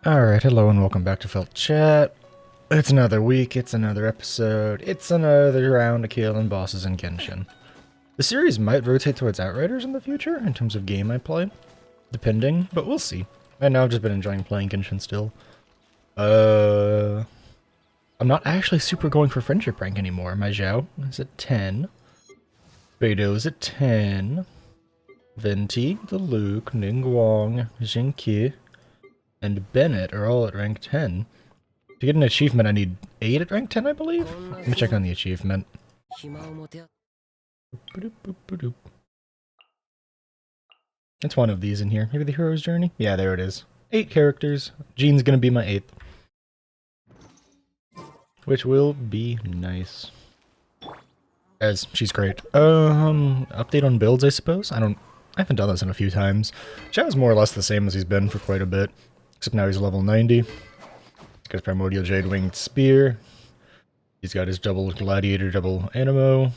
Alright, hello and welcome back to Felt Chat. It's another week, it's another episode, it's another round of killing bosses in Genshin. The series might rotate towards Outriders in the future, in terms of game I play. Depending, but we'll see. Right now I've just been enjoying playing Genshin still. I'm not actually super going for friendship rank anymore. My Zhao is at 10. Beidou is at 10. Venti, the Luke, Ningguang, Jinqi, and Bennett are all at rank 10. To get an achievement, I need 8 at rank 10, I believe? Let me check on the achievement. It's one of these in here. Maybe the hero's journey? Yeah, there it is. 8 characters. Jean's gonna be my 8th. Which will be nice. As she's great. Update on builds, I suppose? I haven't done this in a few times. Zhao's more or less the same as he's been for quite a bit. Except now he's level 90. He's got his Primordial Jade Winged Spear. He's got his double Gladiator, double Animo.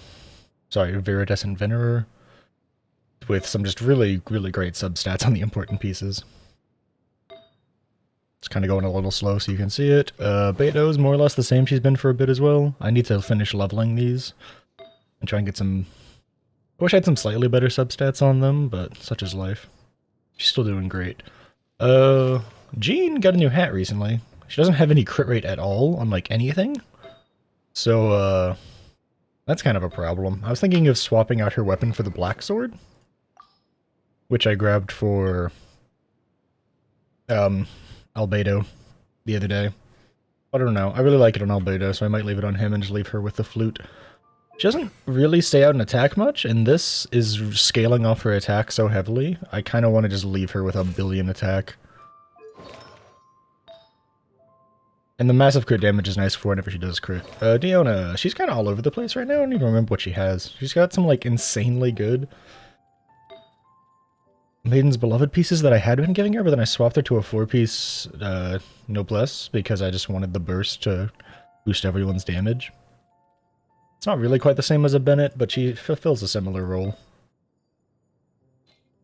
Sorry, Viridescent Venerer. With some just really, really great substats on the important pieces. It's kind of going a little slow so you can see it. Beidou's more or less the same she's been for a bit as well. I need to finish leveling these. And try and get some... I wish I had some slightly better substats on them, but such is life. She's still doing great. Jean got a new hat recently. She doesn't have any crit rate at all on, like, anything. So, that's kind of a problem. I was thinking of swapping out her weapon for the black sword. Which I grabbed for, Albedo the other day. I don't know. I really like it on Albedo, so I might leave it on him and just leave her with the flute. She doesn't really stay out and attack much, and this is scaling off her attack so heavily. I kind of want to just leave her with a billion attack. And the massive crit damage is nice for whenever she does crit. Diona, she's kind of all over the place right now. I don't even remember what she has. She's got some, like, insanely good Maiden's Beloved pieces that I had been giving her, but then I swapped her to a 4-piece Noblesse because I just wanted the burst to boost everyone's damage. It's not really quite the same as a Bennett, but she fulfills a similar role.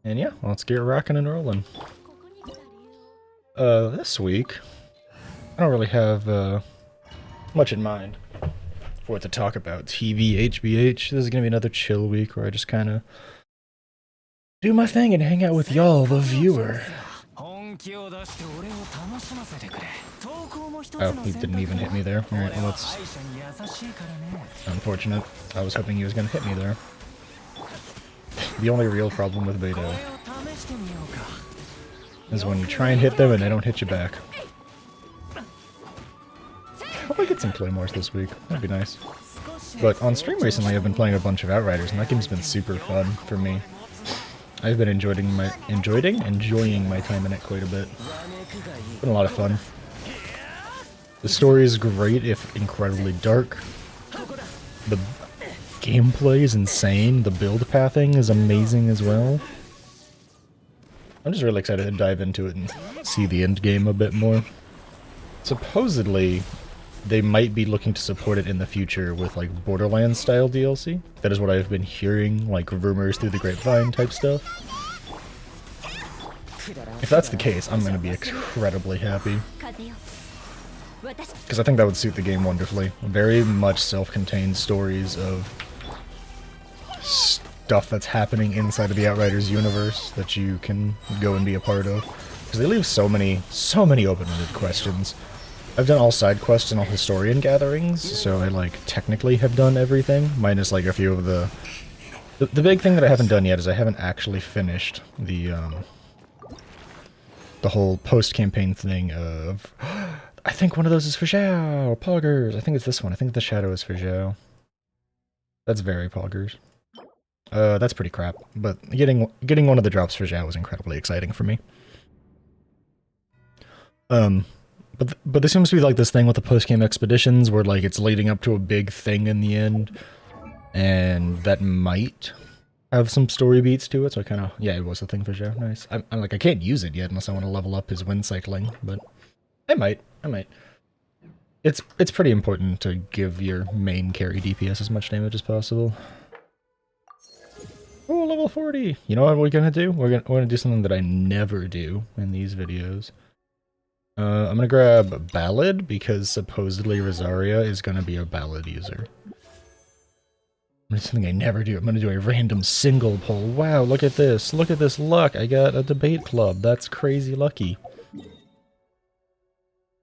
And yeah, let's get rocking and rolling. This week, I don't really have much in mind for what to talk about. TV, HBH, this is gonna be another chill week where I just kind of do my thing and hang out with y'all, the viewer. Oh, he didn't even hit me there. Alright, well that's unfortunate. I was hoping he was gonna hit me there. The only real problem with Beidou is when you try and hit them and they don't hit you back. I hope I get some Claymores this week. That'd be nice. But on stream recently I've been playing a bunch of Outriders and that game's been super fun for me. I've been enjoying my time in it quite a bit. It's been a lot of fun. The story is great, if incredibly dark. The gameplay is insane. The build pathing is amazing as well. I'm just really excited to dive into it and see the end game a bit more. Supposedly, they might be looking to support it in the future with, like, Borderlands style DLC. That is what I've been hearing, like rumors through the grapevine type stuff. If that's the case, I'm gonna be incredibly happy. Because I think that would suit the game wonderfully. Very much self-contained stories of stuff that's happening inside of the Outriders universe that you can go and be a part of. Because they leave so many open-ended questions. I've done all side quests and all historian gatherings, so I, like, technically have done everything, minus, like, a few of the... The big thing that I haven't done yet is I haven't actually finished the whole post-campaign thing of... I think one of those is for Zhao! Poggers! I think it's this one. I think the shadow is for Zhao. That's very Poggers. That's pretty crap, but getting one of the drops for Zhao was incredibly exciting for me. But there seems to be, like, this thing with the post-game expeditions where, like, it's leading up to a big thing in the end, and that might have some story beats to it, so I kind of... Yeah, it was a thing for Zhao. Nice. I'm like, I can't use it yet unless I want to level up his wind cycling, but I might. It's pretty important to give your main carry DPS as much damage as possible. Oh, level 40! You know what we're gonna do? We're gonna do something that I never do in these videos. I'm gonna grab Ballad because supposedly Rosaria is gonna be a Ballad user. It's something I never do. I'm gonna do a random single poll. Wow, look at this. Look at this luck. I got a debate club. That's crazy lucky.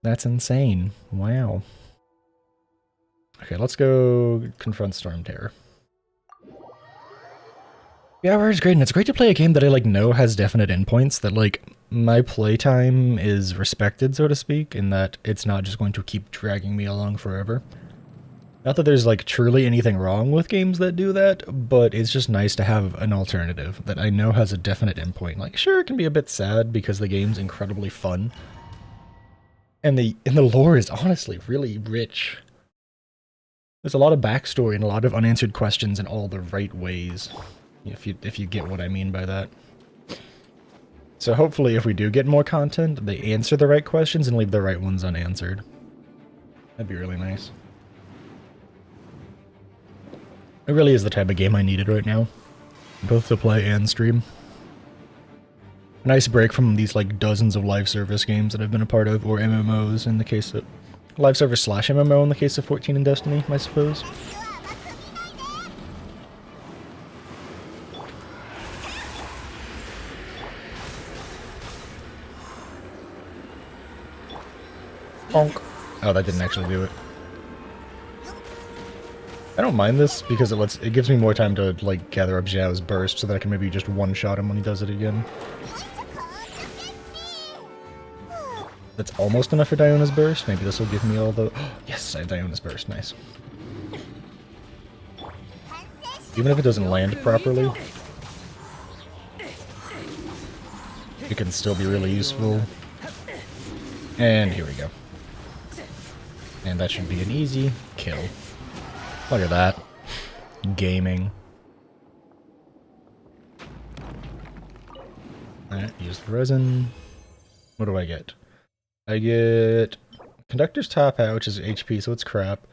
That's insane. Wow. Okay, let's go confront Storm Terror. Yeah, it's great, and it's great to play a game that I like know has definite endpoints, that like my playtime is respected, so to speak, in that it's not just going to keep dragging me along forever. Not that there's like truly anything wrong with games that do that, but it's just nice to have an alternative that I know has a definite endpoint. Like, sure, it can be a bit sad because the game's incredibly fun, and the lore is honestly really rich. There's a lot of backstory and a lot of unanswered questions in all the right ways, if you get what I mean by that. So hopefully if we do get more content, they answer the right questions and leave the right ones unanswered. That'd be really nice. It really is the type of game I needed right now, both to play and stream. A nice break from these like dozens of live service games that I've been a part of, or MMOs in the case of live service / MMO in the case of 14 and Destiny, I suppose. Bonk. Oh, that didn't actually do it. I don't mind this because it gives me more time to like gather up Zhao's burst so that I can maybe just one-shot him when he does it again. That's almost enough for Diona's burst. Maybe this will give me all the... Yes, I have Diona's burst. Nice. Even if it doesn't land properly, it can still be really useful. And here we go. And that should be an easy kill. Look at that. Gaming. Alright, use the resin. What do I get? I get Conductor's Top Hat, which is HP, so it's crap.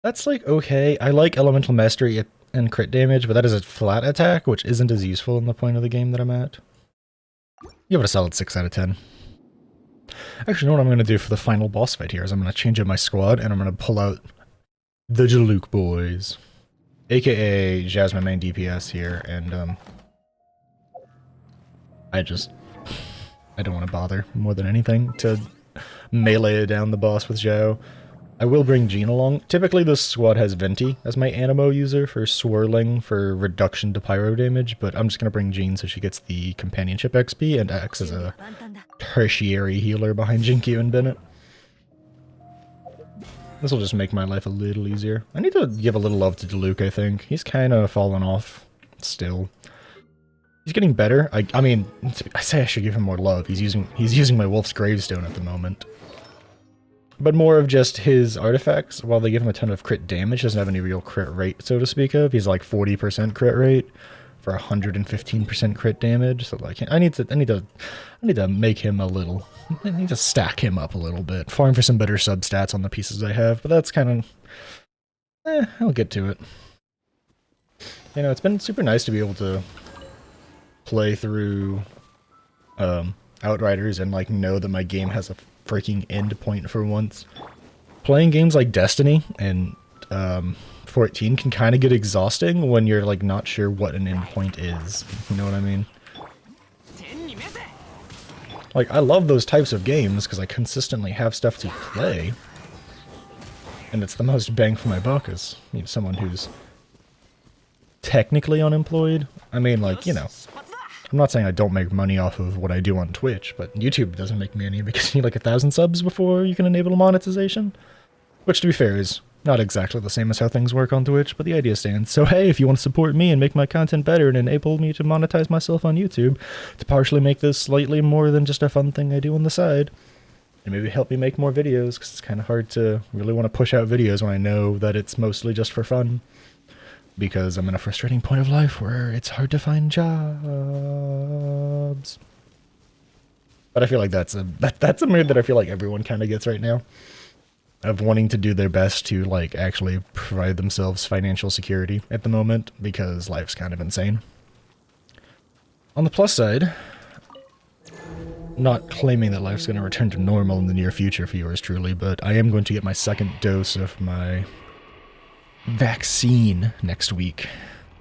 That's like okay. I like Elemental Mastery and crit damage, but that is a flat attack, which isn't as useful in the point of the game that I'm at. Give it a solid 6 out of 10. Actually, you know what I'm going to do for the final boss fight here is I'm going to change up my squad, and I'm going to pull out the Jaluk boys. AKA Zhao's my main DPS here, and I don't want to bother more than anything to melee down the boss with Zhao. I will bring Jean along. Typically this squad has Venti as my Animo user for swirling for reduction to pyro damage, but I'm just going to bring Jean so she gets the companionship XP and acts as a tertiary healer behind Jinkyu and Bennett. This will just make my life a little easier. I need to give a little love to Jaluk, I think. He's kind of fallen off still. He's getting better. I mean, I say I should give him more love. He's using my Wolf's Gravestone at the moment. But more of just his artifacts, while they give him a ton of crit damage, doesn't have any real crit rate, so to speak of. He's like 40% crit rate for 115% crit damage. So like, I need to make him a little. I need to stack him up a little bit. Farm for some better substats on the pieces I have, but that's kind of, I'll get to it. You know, it's been super nice to be able to play through Outriders and like know that my game has a freaking end point for once. Playing games like Destiny and 14 can kind of get exhausting when you're like not sure what an end point is. You know what I mean? Like, I love those types of games because I consistently have stuff to play. And it's the most bang for my buck as, you know, someone who's technically unemployed. I mean, like, you know, I'm not saying I don't make money off of what I do on Twitch, but YouTube doesn't make me any because you need like 1,000 subs before you can enable monetization. Which, to be fair, is not exactly the same as how things work on Twitch, but the idea stands. So hey, if you want to support me and make my content better and enable me to monetize myself on YouTube, to partially make this slightly more than just a fun thing I do on the side, and maybe help me make more videos, because it's kind of hard to really want to push out videos when I know that it's mostly just for fun. Because I'm in a frustrating point of life where it's hard to find jobs. But I feel like that's a mood that I feel like everyone kind of gets right now. Of wanting to do their best to like actually provide themselves financial security at the moment, because life's kind of insane. On the plus side, Not claiming that life's going to return to normal in the near future for yours truly, but I am going to get my second dose of my vaccine next week.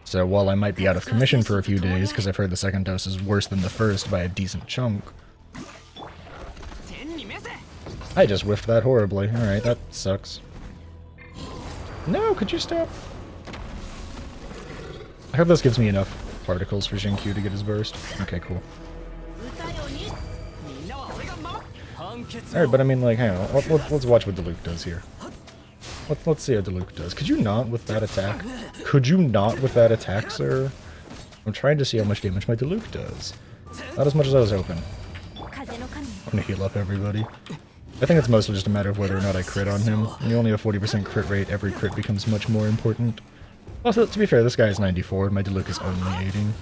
So while I might be out of commission for a few days, because I've heard the second dose is worse than the first by a decent chunk, I just whiffed that horribly. Alright, that sucks. No, could you stop? I hope this gives me enough particles for Xinkyu to get his burst. Okay, cool. Alright, but I mean, like, hang on, let's watch what Diluc does here. Let's see how Diluc does. Could you not with that attack? Could you not with that attack, sir? I'm trying to see how much damage my Diluc does. Not as much as I was hoping. I'm gonna heal up everybody. I think it's mostly just a matter of whether or not I crit on him. When you only have 40% crit rate, every crit becomes much more important. Also, to be fair, this guy is 94, my Diluc is only 18.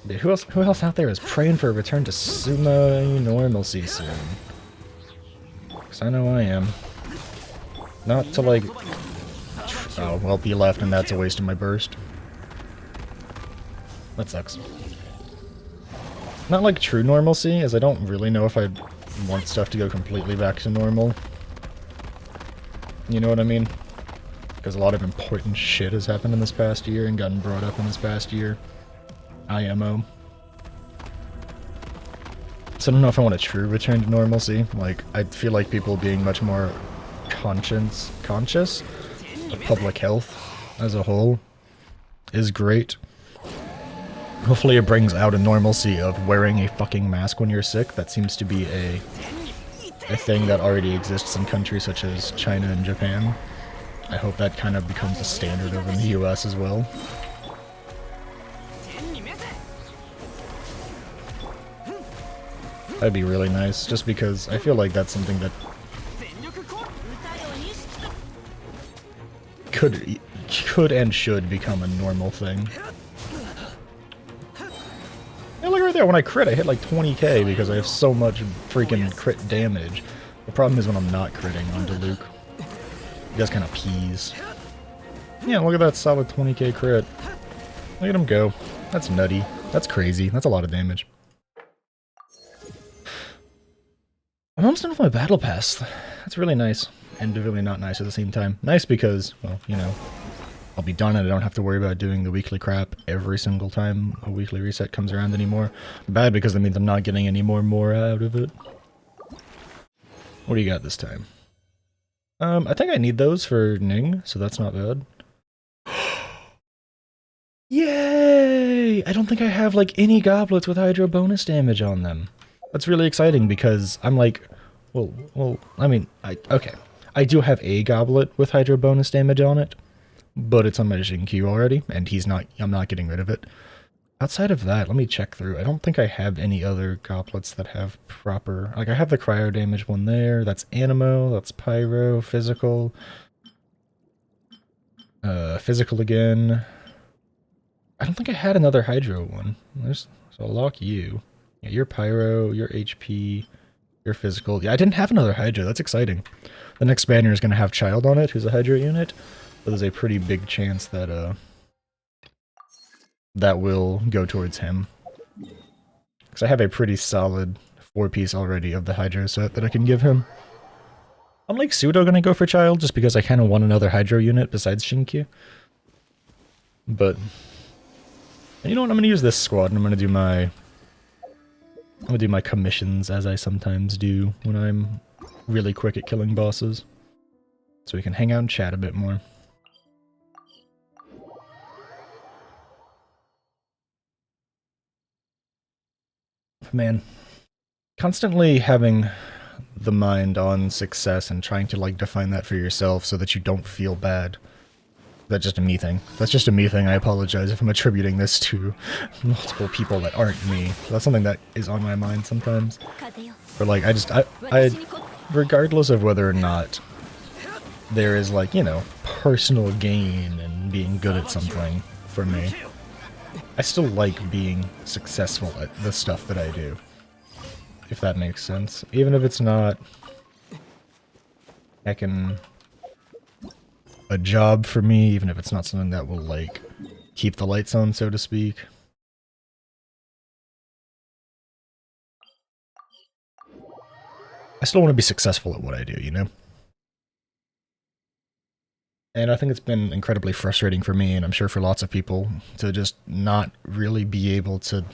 Yeah, who else out there is praying for a return to sumo normalcy soon? Because I know I am. Not to, like... Oh, well, he left, and that's a waste of my burst. That sucks. Not like true normalcy, as I don't really know if I want stuff to go completely back to normal. You know what I mean? Because a lot of important shit has happened in this past year and gotten brought up in this past year. IMO. So I don't know if I want a true return to normalcy. Like, I feel like people being much more conscious of public health as a whole is great. Hopefully it brings out a normalcy of wearing a fucking mask when you're sick. That seems to be a thing that already exists in countries such as China and Japan. I hope that kind of becomes a standard over in the US as well. That'd be really nice, just because I feel like that's something that could and should become a normal thing. Yeah, look right there, when I crit I hit like 20k because I have so much freaking crit damage. The problem is when I'm not critting on Diluc. He just kind of pees. Yeah, look at that solid 20k crit. Look at him go. That's nutty. That's crazy. That's a lot of damage. I'm almost done with my battle pass. That's really nice. And really not nice at the same time. Nice because, well, you know, I'll be done and I don't have to worry about doing the weekly crap every single time a weekly reset comes around anymore. Bad because that means I'm not getting any more out of it. What do you got this time? I think I need those for Ning, so that's not bad. Yay! I don't think I have, like, any goblets with Hydro bonus damage on them. That's really exciting because I'm like, well, I mean, okay. I do have a goblet with Hydro bonus damage on it, but it's on my Xinkyu already, and I'm not getting rid of it. Outside of that, let me check through. I don't think I have any other goblets that have proper... Like, I have the cryo damage one there. That's Animo, that's Pyro, Physical. Physical again. I don't think I had another Hydro one. So I'll lock you. Yeah, you're Pyro, you're HP, you're Physical. Yeah, I didn't have another Hydro. That's exciting. The next banner is going to have Child on it, who's a Hydro unit. But there's a pretty big chance that, that will go towards him. Because I have a pretty solid 4-piece already of the Hydro set that I can give him. I'm like pseudo gonna go for Child, just because I kind of want another Hydro unit besides Xinkyu. But... And you know what, I'm gonna use this squad and I'm gonna do my commissions as I sometimes do when I'm really quick at killing bosses. So we can hang out and chat a bit more. Man, constantly having the mind on success and trying to, like, define that for yourself so that you don't feel bad. That's just a me thing. That's just a me thing. I apologize if I'm attributing this to multiple people that aren't me. That's something that is on my mind sometimes. But, like, I regardless of whether or not there is, like, you know, personal gain in being good at something for me, I still like being successful at the stuff that I do. If that makes sense. Even if it's not a job for me, even if it's not something that will, like, keep the lights on, so to speak. I still want to be successful at what I do, you know? And I think it's been incredibly frustrating for me, and I'm sure for lots of people, to just not really be able to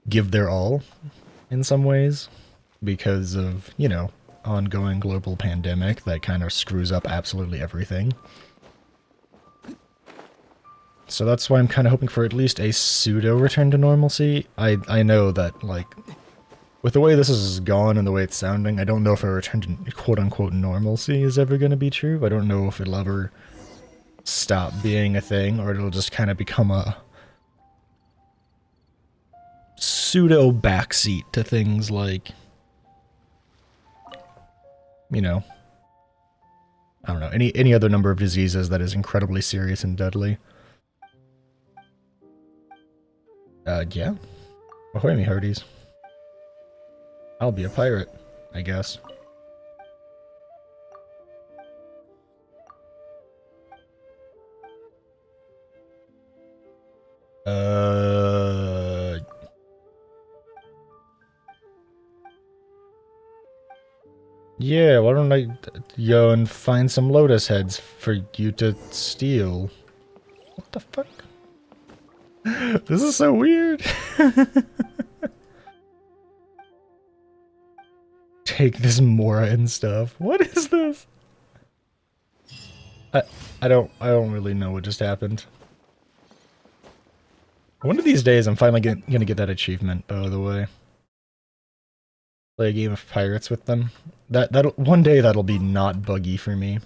give their all in some ways because of, you know, ongoing global pandemic that kind of screws up absolutely everything. So that's why I'm kind of hoping for at least a pseudo return to normalcy. I know that, like, with the way this is gone and the way it's sounding, I don't know if a return to quote-unquote normalcy is ever going to be true. I don't know if it'll ever stop being a thing, or it'll just kind of become a pseudo backseat to things like, you know, I don't know, any other number of diseases that is incredibly serious and deadly. Yeah. Ahoy me hearties. I'll be a pirate, I guess. Yeah, why don't I go and find some lotus heads for you to steal? What the fuck? This is so weird. Take this Mora and stuff. What is this? I don't really know what just happened. One of these days I'm finally gonna get that achievement, by the way. Play a game of pirates with them. That'll one day that'll be not buggy for me.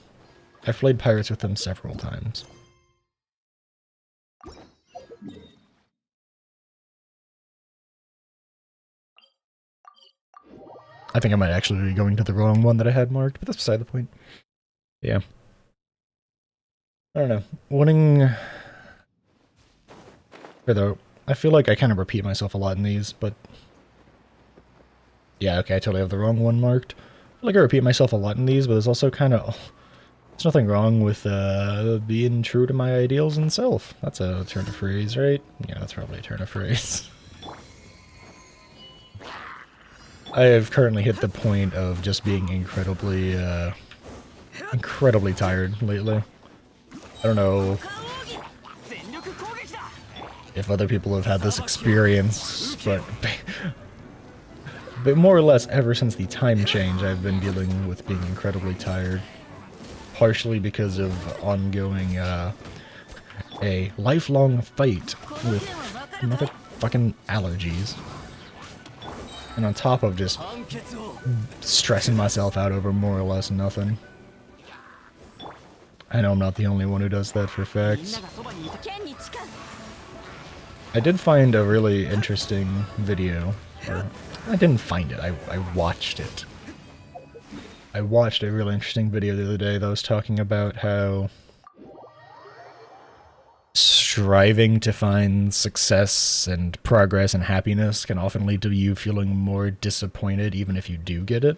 I've played pirates with them several times. I think I might actually be going to the wrong one that I had marked, but that's beside the point. Yeah. I don't know. Winning... Though, I feel like I kind of repeat myself a lot in these, but... Yeah, okay, I totally have the wrong one marked. I feel like I repeat myself a lot in these, but there's also kind of... There's nothing wrong with being true to my ideals and self. That's a turn of phrase, right? Yeah, that's probably a turn of phrase. I have currently hit the point of just being incredibly tired lately. I don't know if other people have had this experience, but more or less ever since the time change, I've been dealing with being incredibly tired. Partially because of ongoing, a lifelong fight with motherfucking allergies. And on top of just stressing myself out over more or less nothing. I know I'm not the only one who does that for facts. I did find a really interesting video. Or, I didn't find it, I watched it. I watched a really interesting video the other day that was talking about how striving to find success and progress and happiness can often lead to you feeling more disappointed even if you do get it.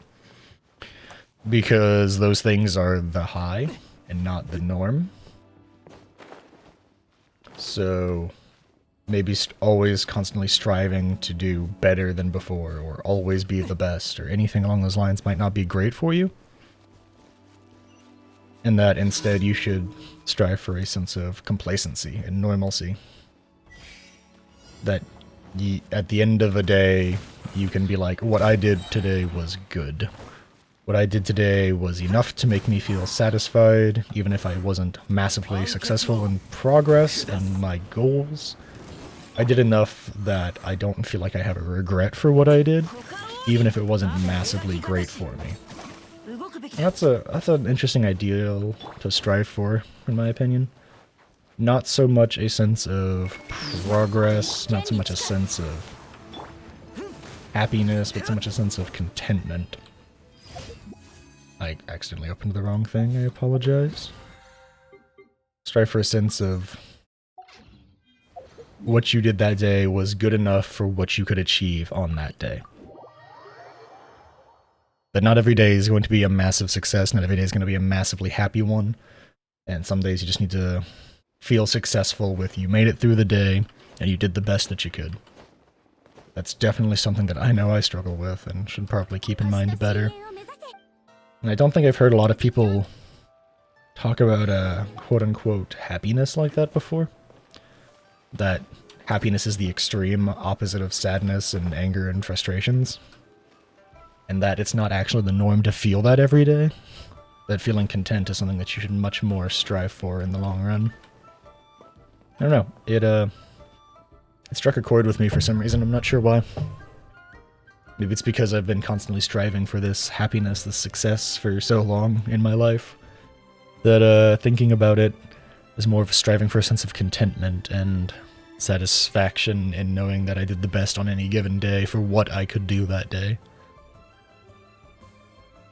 Because those things are the high and not the norm. So maybe always constantly striving to do better than before, or always be the best, or anything along those lines might not be great for you. And that instead you should strive for a sense of complacency and normalcy. That at the end of a day, you can be like, what I did today was good. What I did today was enough to make me feel satisfied, even if I wasn't massively successful in progress and my goals. I did enough that I don't feel like I have a regret for what I did, even if it wasn't massively great for me. That's an interesting ideal to strive for, in my opinion. Not so much a sense of progress, not so much a sense of happiness, but so much a sense of contentment. I accidentally opened the wrong thing, I apologize. Strive for a sense of what you did that day was good enough for what you could achieve on that day. That not every day is going to be a massive success, not every day is going to be a massively happy one, and some days you just need to feel successful with you made it through the day, and you did the best that you could. That's definitely something that I know I struggle with and should probably keep in mind better. And I don't think I've heard a lot of people talk about quote-unquote happiness like that before. That happiness is the extreme opposite of sadness and anger and frustrations. And that it's not actually the norm to feel that every day. That feeling content is something that you should much more strive for in the long run. I don't know, it struck a chord with me for some reason, I'm not sure why. Maybe it's because I've been constantly striving for this happiness, this success for so long in my life, that thinking about it is more of a striving for a sense of contentment and satisfaction in knowing that I did the best on any given day for what I could do that day.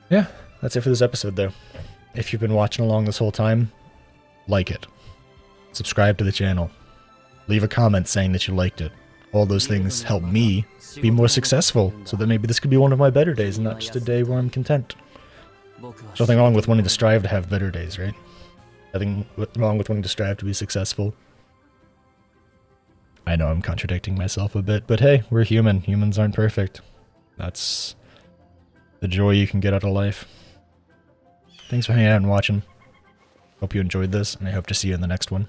Yeah, that's it for this episode though. If you've been watching along this whole time, like it. Subscribe to the channel. Leave a comment saying that you liked it. All those things help me be more successful, so that maybe this could be one of my better days and not just a day where I'm content. There's nothing wrong with wanting to strive to have better days, right? Nothing wrong with wanting to strive to be successful. I know I'm contradicting myself a bit, but hey, we're human. Humans aren't perfect. That's the joy you can get out of life. Thanks for hanging out and watching. Hope you enjoyed this, and I hope to see you in the next one.